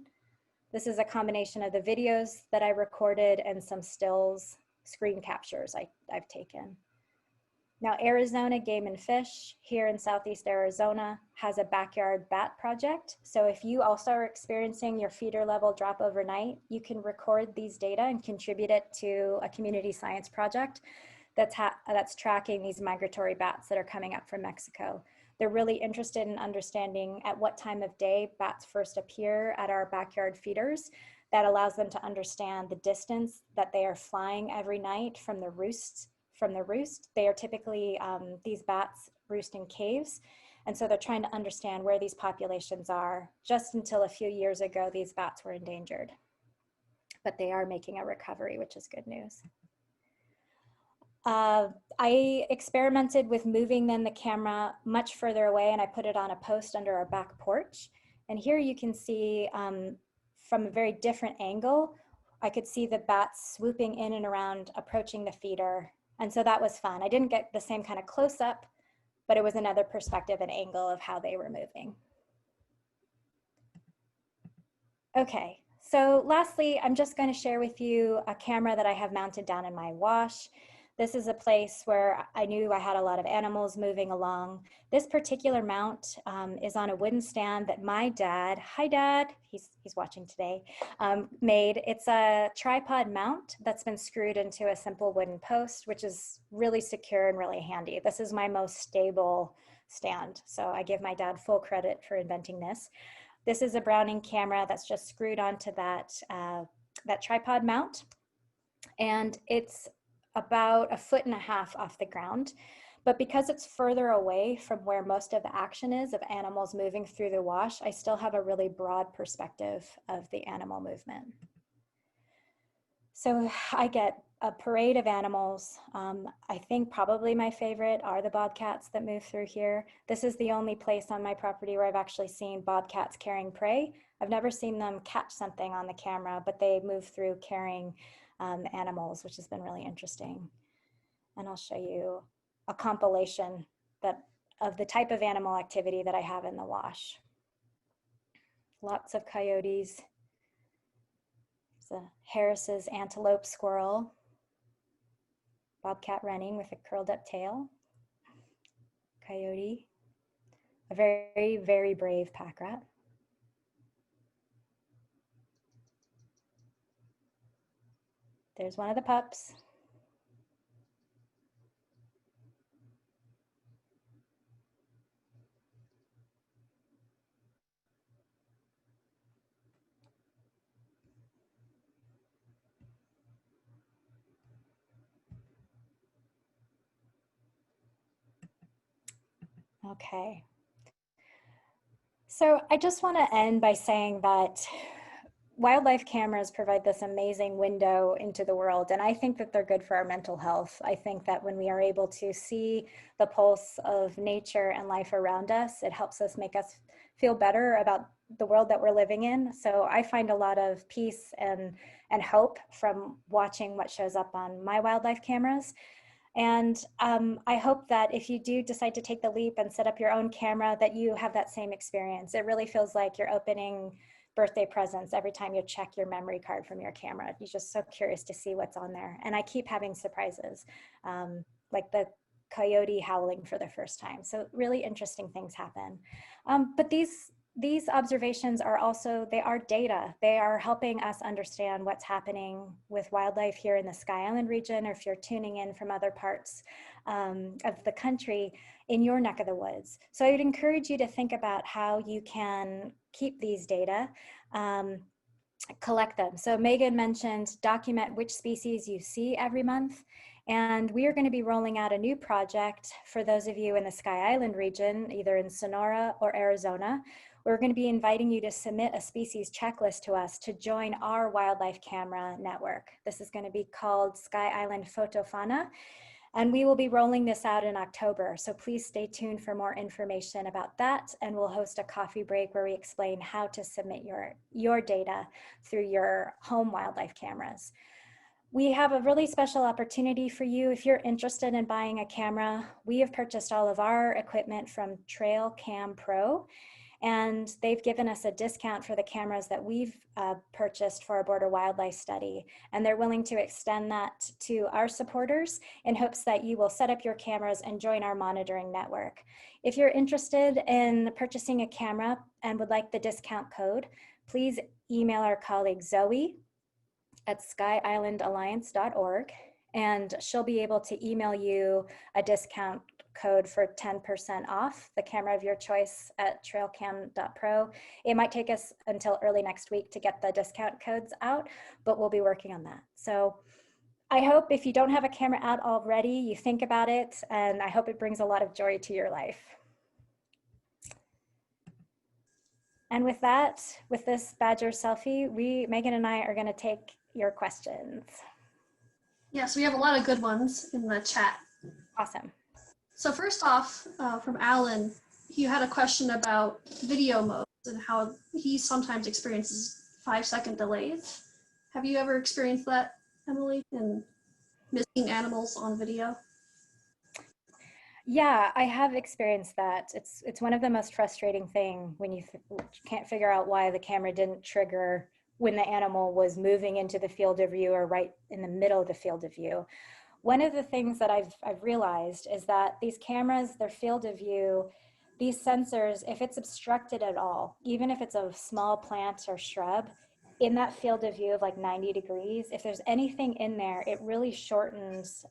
This is a combination of the videos that I recorded and some stills, screen captures I've taken. Now, Arizona Game and Fish here in Southeast Arizona has a backyard bat project. So if you also are experiencing your feeder level drop overnight, you can record these data and contribute it to a community science project that's tracking these migratory bats that are coming up from Mexico. They're really interested in understanding at what time of day bats first appear at our backyard feeders. That allows them to understand the distance that they are flying every night from the roost. They are typically, these bats roost in caves. And so they're trying to understand where these populations are. Just until a few years ago, these bats were endangered. But they are making a recovery, which is good news. I experimented with moving then the camera much further away, and I put it on a post under our back porch. And here you can see from a very different angle, I could see the bats swooping in and around, approaching the feeder. And so that was fun. I didn't get the same kind of close up, but it was another perspective and angle of how they were moving. Okay, so lastly, I'm just going to share with you a camera that I have mounted down in my wash. This is a place where I knew I had a lot of animals moving along. This particular mount is on a wooden stand that my dad, hi Dad, he's watching today, made. It's a tripod mount that's been screwed into a simple wooden post, which is really secure and really handy. This is my most stable stand, so I give my dad full credit for inventing this. This is a Browning camera that's just screwed onto that, that tripod mount, and it's about 1.5 feet off the ground. But because it's further away from where most of the action is of animals moving through the wash, I still have a really broad perspective of the animal movement. So I get a parade of animals. I think probably my favorite are the bobcats that move through here. This is the only place on my property where I've actually seen bobcats carrying prey. I've never seen them catch something on the camera, but they move through carrying animals, which has been really interesting. And I'll show you a compilation of the type of animal activity that I have in the wash. Lots of coyotes. There's a Harris's antelope squirrel. Bobcat running with a curled up tail. Coyote. A very, very brave pack rat. There's one of the pups. Okay. So I just want to end by saying that wildlife cameras provide this amazing window into the world, and I think that they're good for our mental health. I think that when we are able to see the pulse of nature and life around us, it helps us make us feel better about the world that we're living in. So I find a lot of peace and hope from watching what shows up on my wildlife cameras. And I hope that if you do decide to take the leap and set up your own camera, that you have that same experience. It really feels like you're opening birthday presents every time you check your memory card from your camera. You're just so curious to see what's on there. And I keep having surprises, like the coyote howling for the first time. So really interesting things happen. But these observations are also, they are data. They are helping us understand what's happening with wildlife here in the Sky Island region, or if you're tuning in from other parts of the country, in your neck of the woods. So I would encourage you to think about how you can keep these data, collect them. So Megan mentioned document which species you see every month. And we are going to be rolling out a new project for those of you in the Sky Island region, either in Sonora or Arizona. We're going to be inviting you to submit a species checklist to us to join our wildlife camera network. This is going to be called Sky Island Photofauna, and we will be rolling this out in October. So please stay tuned for more information about that, and we'll host a coffee break where we explain how to submit your data through your home wildlife cameras. We have a really special opportunity for you. If you're interested in buying a camera, we have purchased all of our equipment from Trail Cam Pro, and they've given us a discount for the cameras that we've purchased for our border wildlife study. And they're willing to extend that to our supporters in hopes that you will set up your cameras and join our monitoring network. If you're interested in purchasing a camera and would like the discount code, please email our colleague Zoe at skyislandalliance.org, and she'll be able to email you a discount code for 10% off the camera of your choice at trailcam.pro. It might take us until early next week to get the discount codes out, but we'll be working on that. So I hope if you don't have a camera out already, you think about it, and I hope it brings a lot of joy to your life. And with that, with this badger selfie, Megan and I are going to take your questions. Yes, we have a lot of good ones in the chat. Awesome. So first off, from Alan, he had a question about video modes and how he sometimes experiences 5-second delays. Have you ever experienced that, Emily, in missing animals on video? Yeah, I have experienced that. It's one of the most frustrating thing when you can't figure out why the camera didn't trigger when the animal was moving into the field of view or right in the middle of the field of view. One of the things that I've realized is that these cameras, their field of view, these sensors, if it's obstructed at all, even if it's a small plant or shrub, in that field of view of like 90 degrees, if there's anything in there, it really shortens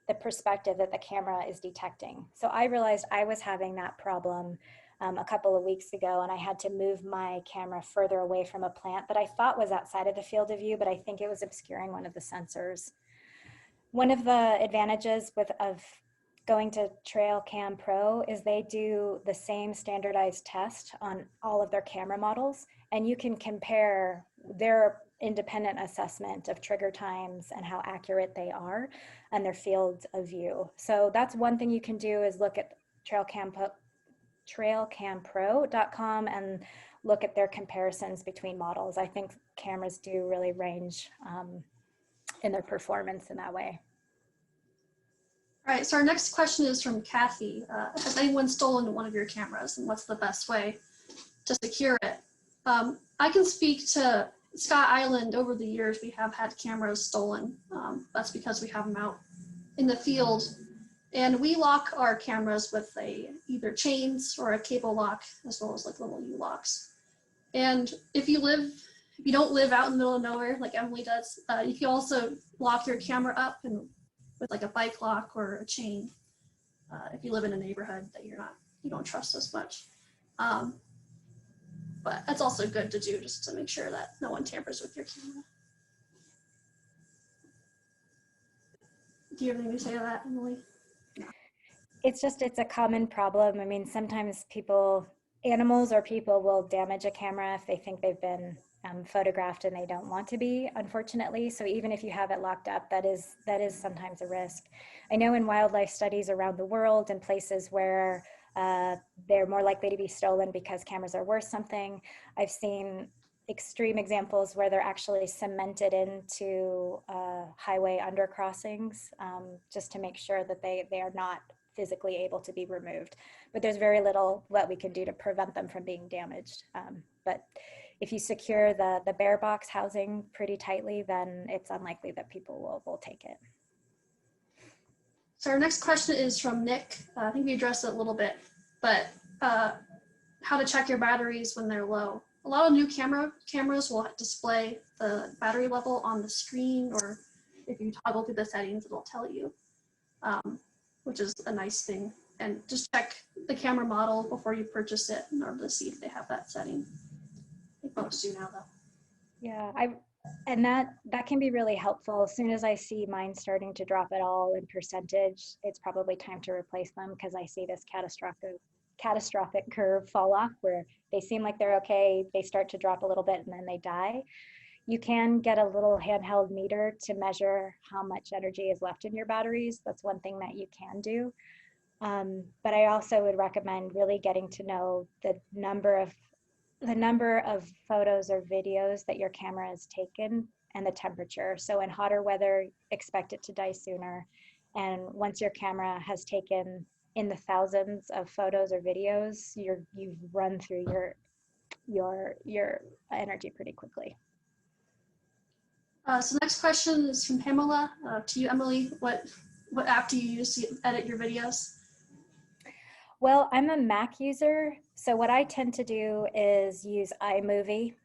the perspective that the camera is detecting. So I realized I was having that problem a couple of weeks ago, and I had to move my camera further away from a plant that I thought was outside of the field of view, but I think it was obscuring one of the sensors. One of the advantages of going to Trail Cam Pro is they do the same standardized test on all of their camera models, and you can compare their independent assessment of trigger times and how accurate they are and their field of view. So that's one thing you can do, is look at trailcampro.com and look at their comparisons between models. I think cameras do really range in their performance in that way. All right, so our next question is from Kathy. Has anyone stolen one of your cameras, and what's the best way to secure it? I can speak to Sky Island. Over the years, we have had cameras stolen. That's because we have them out in the field, and we lock our cameras with either chains or a cable lock, as well as like little U-locks. And if you don't live out in the middle of nowhere like Emily does, you can also lock your camera up and with like a bike lock or a chain, if you live in a neighborhood that you don't trust as much. But that's also good to do, just to make sure that no one tampers with your camera. Do you have anything to say to that, Emily? No. It's a common problem. I mean, sometimes animals or people will damage a camera if they think they've been photographed and they don't want to be, unfortunately. So even if you have it locked up, that is sometimes a risk. I know in wildlife studies around the world, in places where they're more likely to be stolen because cameras are worth something, I've seen extreme examples where they're actually cemented into highway undercrossings, just to make sure that they are not physically able to be removed. But there's very little that we can do to prevent them from being damaged. But if you secure the bear box housing pretty tightly, then it's unlikely that people will take it. So our next question is from Nick. I think we addressed it a little bit, but how to check your batteries when they're low. A lot of new cameras will display the battery level on the screen, or if you toggle through the settings, it'll tell you, which is a nice thing. And just check the camera model before you purchase it in order to see if they have that setting. I think most do now, though. Yeah, and that can be really helpful. As soon as I see mine starting to drop at all in percentage, it's probably time to replace them, because I see this catastrophic curve fall off where they seem like they're okay, they start to drop a little bit, and then they die. You can get a little handheld meter to measure how much energy is left in your batteries. That's one thing that you can do. But I also would recommend really getting to know the number of photos or videos that your camera has taken and the temperature. So in hotter weather, expect it to die sooner. And once your camera has taken in the thousands of photos or videos, you've run through your energy pretty quickly. So next question is from Pamela. To you, Emily, what app do you use to edit your videos? Well, I'm a Mac user, so what I tend to do is use iMovie.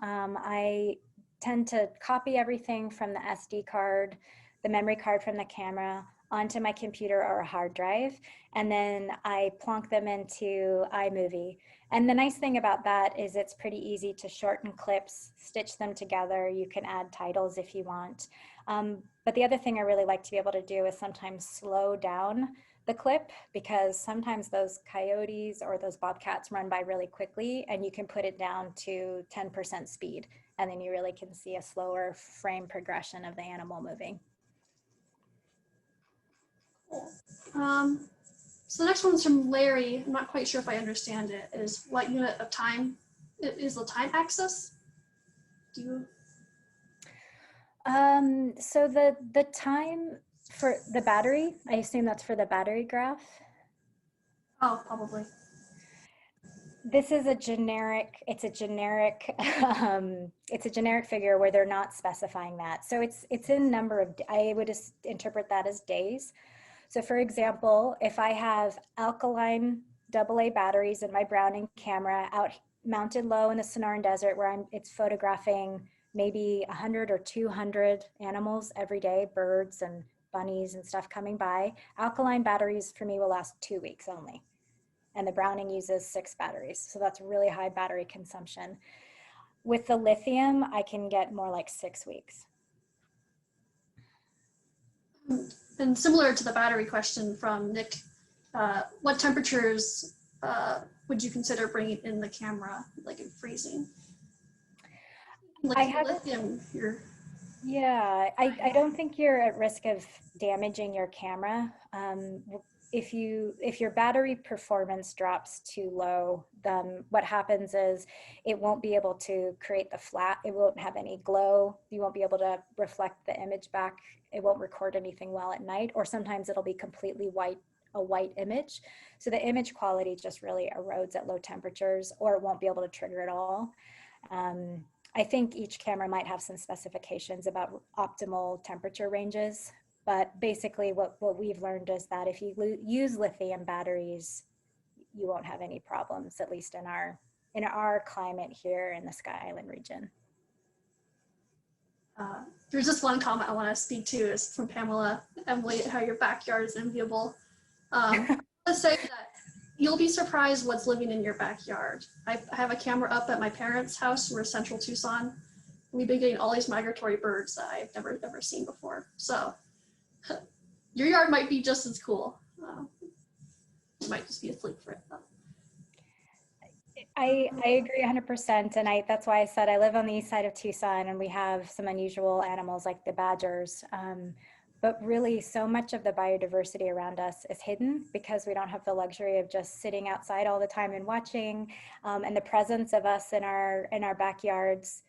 I tend to copy everything from the SD card, the memory card from the camera, onto my computer or a hard drive, and then I plonk them into iMovie. And the nice thing about that is it's pretty easy to shorten clips, stitch them together. You can add titles if you want. But the other thing I really like to be able to do is sometimes slow down the clip, because sometimes those coyotes or those bobcats run by really quickly, and you can put it down to 10% speed, and then you really can see a slower frame progression of the animal moving. Cool. So the next one's from Larry. I'm not quite sure if I understand it. Is what unit of time is the time axis? Do you? So the time For the battery, I assume that's for the battery graph. Oh, probably. This is a generic, it's a generic figure where they're not specifying that. So it's in number of, I would just interpret that as days. So for example, if I have alkaline AA batteries in my Browning camera out mounted low in the Sonoran Desert where it's photographing maybe 100 or 200 animals every day, birds and bunnies and stuff coming by, alkaline batteries for me will last 2 weeks only. And the Browning uses 6 batteries. So that's really high battery consumption. With the lithium, I can get more like 6 weeks. And similar to the battery question from Nick, what temperatures would you consider bringing in the camera, like in freezing? Like lithium here. Yeah, I don't think you're at risk of damaging your camera. If your battery performance drops too low, then what happens is it won't be able to create the flat, it won't have any glow, you won't be able to reflect the image back, it won't record anything well at night, or sometimes it'll be completely white, a white image. So the image quality just really erodes at low temperatures, or it won't be able to trigger at all. I think each camera might have some specifications about optimal temperature ranges, but basically what we've learned is that if you use lithium batteries, you won't have any problems, at least in our climate here in the Sky Island region. There's just one comment I want to speak to is from Pamela. Emily, how your backyard is enviable. Let's say that you'll be surprised what's living in your backyard. I have a camera up at my parents' house. We're in central Tucson. We've been getting all these migratory birds that I've never seen before. So your yard might be just as cool. It might just be a fluke for it though. I agree 100%. And that's why I said I live on the east side of Tucson and we have some unusual animals like the badgers. But really so much of the biodiversity around us is hidden because we don't have the luxury of just sitting outside all the time and watching. And the presence of us in our backyards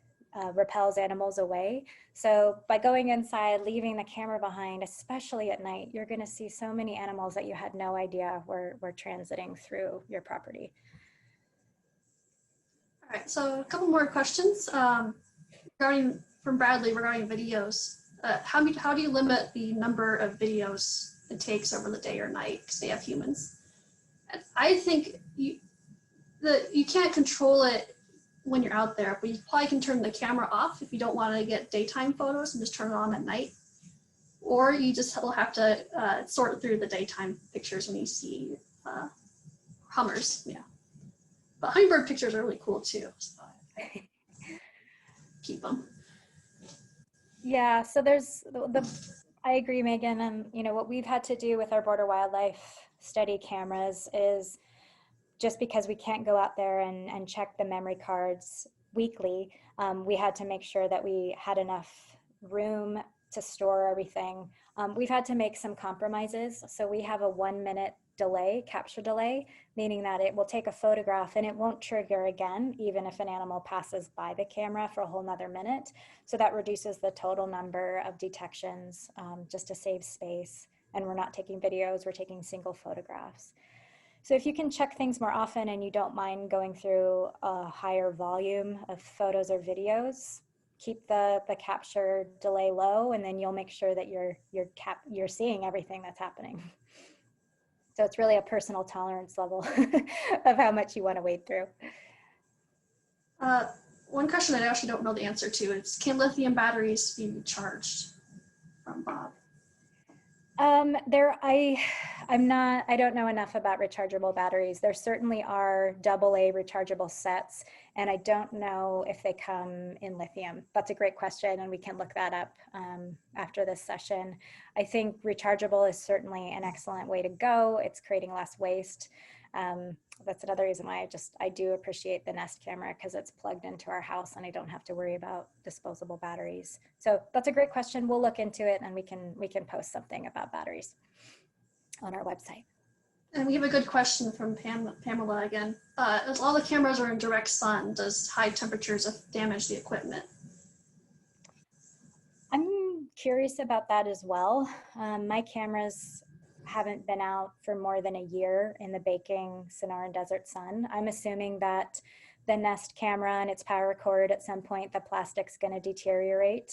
repels animals away. So by going inside, leaving the camera behind, especially at night, you're gonna see so many animals that you had no idea were transiting through your property. All right, so a couple more questions from Bradley regarding videos. How do you limit the number of videos it takes over the day or night because they have humans? And I think you can't control it when you're out there, but you probably can turn the camera off if you don't want to get daytime photos and just turn it on at night. Or you just will have to sort through the daytime pictures when you see hummers. Yeah, but hummingbird pictures are really cool too. So keep them. Yeah, so there's I agree, Megan, and what we've had to do with our border wildlife study cameras is just because we can't go out there and check the memory cards weekly, we had to make sure that we had enough room to store everything. We've had to make some compromises. So we have a 1-minute delay, capture delay, meaning that it will take a photograph and it won't trigger again, even if an animal passes by the camera for a whole nother minute. So that reduces the total number of detections just to save space. And we're not taking videos, we're taking single photographs. So if you can check things more often and you don't mind going through a higher volume of photos or videos, keep the capture delay low, and then you'll make sure that you're seeing everything that's happening. So it's really a personal tolerance level of how much you want to wade through. One question I actually don't know the answer to is, can lithium batteries be recharged? From Bob. I don't know enough about rechargeable batteries. There certainly are AA rechargeable sets, and I don't know if they come in lithium. That's a great question, and we can look that up after this session. I think rechargeable is certainly an excellent way to go. It's creating less waste. That's another reason why I do appreciate the Nest camera, because it's plugged into our house and I don't have to worry about disposable batteries. So that's a great question. We'll look into it and we can post something about batteries on our website. And we have a good question from Pamela again. As all the cameras are in direct sun, does high temperatures damage the equipment? I'm curious about that as well. My cameras haven't been out for more than a year in the baking Sonoran desert sun. I'm assuming that the Nest camera and its power cord, at some point, the plastic's going to deteriorate.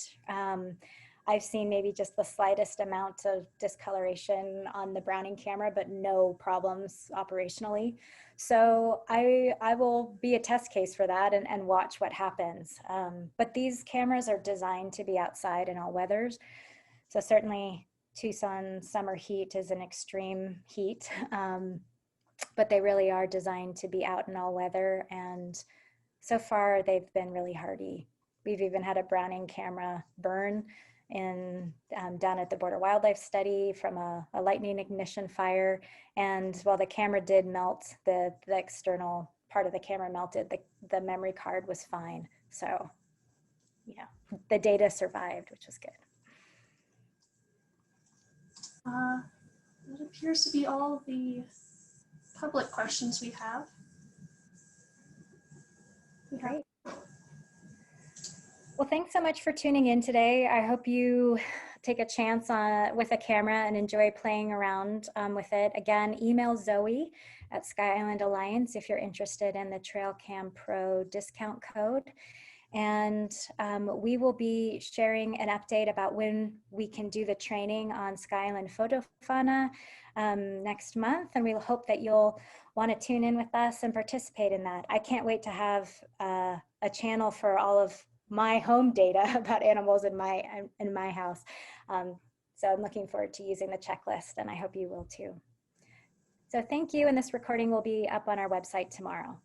I've seen maybe just the slightest amount of discoloration on the Browning camera, but no problems operationally. So I will be a test case for that and watch what happens. But these cameras are designed to be outside in all weathers. So certainly Tucson summer heat is an extreme heat, but they really are designed to be out in all weather. And so far they've been really hardy. We've even had a Browning camera burn down at the Border Wildlife Study from a lightning ignition fire. And while the camera did melt, the external part of the camera melted, the memory card was fine. So, yeah, the data survived, which was good. That appears to be all of the public questions we have. Great. Well, thanks so much for tuning in today. I hope you take a chance with a camera and enjoy playing around with it. Again, email Zoe at Sky Island Alliance if you're interested in the Trail Cam Pro discount code. And we will be sharing an update about when we can do the training on Sky Island photofauna next month. And we hope that you'll want to tune in with us and participate in that. I can't wait to have a channel for all of my home data about animals in my house. So I'm looking forward to using the checklist, and I hope you will too. So thank you, and this recording will be up on our website tomorrow.